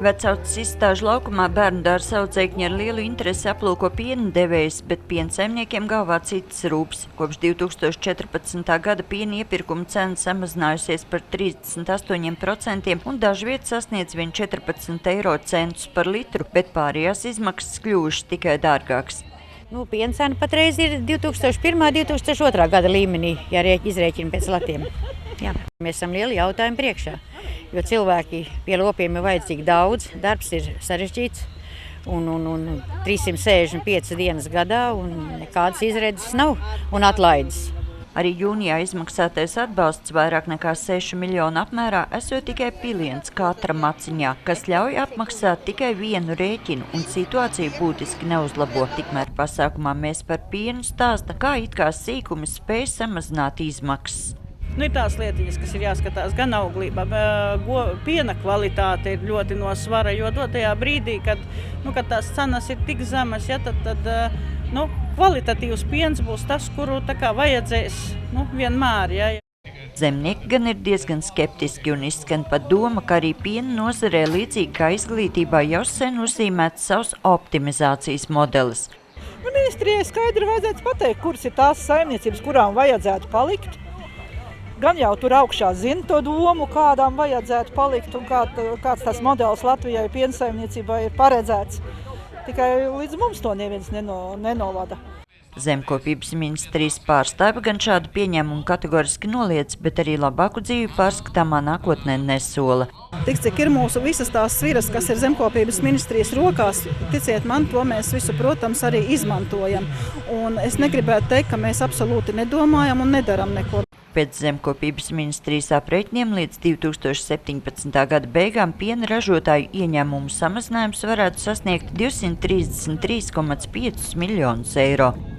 Vecauces izstāžu laukumā bērnu dārza audzēkņi ar lielu interesi aplūko piena devējus, bet piensaimniekiem galvā citas rūpes. Kopš 2014. gada piena iepirkuma cena samazinājusies par 38% un dažviet sasniedz vien 14 eiro centus par litru, bet pārējās izmaksas kļuvušas tikai dārgākas. Piena cena patreiz ir 2001. un 2002. gada līmenī, ja izrēķina pēc latiem. Jā. Mēs esam lieli jautājumi priekšā, jo cilvēki pie lopiem ir vajadzīgi daudz, darbs ir sarežģīts un 365 dienas gadā un nekādas izredzes nav un atlaides. Arī jūnijā izmaksātais atbalsts vairāk nekā 6 miljonu apmērā esot tikai piliens katra maciņā, kas ļauj apmaksāt tikai vienu rēķinu un situāciju būtiski neuzlabo. Tikmēr pasākumā Mēs par pienu stāsta, kā it kā sīkumi spēj samazināt izmaksas. Ir tās lietiņas, kas ir jāskatās gan auglībā, piena kvalitāte ir ļoti no svara, jo dotajā brīdī, kad tās cenas ir tik zemas, tad kvalitatīvs piens būs tas, kuru vajadzēs vienmēr. Ja. Zemnieki gan ir diezgan skeptiski un izskan pat doma, ka arī piena nozarē līdzīgi kā izglītībā jau sen uzzīmēts savs optimizācijas modelis. Ministrijai skaidri vajadzētu pateikt, kuras ir tās saimniecības, kurām vajadzētu palikt. Gan jau tur augšā zina to domu, kādām vajadzētu palikt un kāds tas modelis Latvijai piensaimniecībai ir paredzēts. Tikai līdz mums to neviens nenovada. Zemkopības ministrijas pārstāve gan šādu pieņēmumu kategoriski noliedz, bet arī labāku dzīvi pārskatāmā nākotnē nesola. Tik cik ir mūsu visas tās sviras, kas ir zemkopības ministrijas rokās, ticiet man, to mēs visu, protams, arī izmantojam. Un es negribētu teikt, ka mēs absolūti nedomājam un nedaram neko. Pēc zemkopības ministrijas aprēķiniem līdz 2017. gada beigām piena ražotāju ieņēmumu samazinājums varētu sasniegt 233,5 miljonus eiro.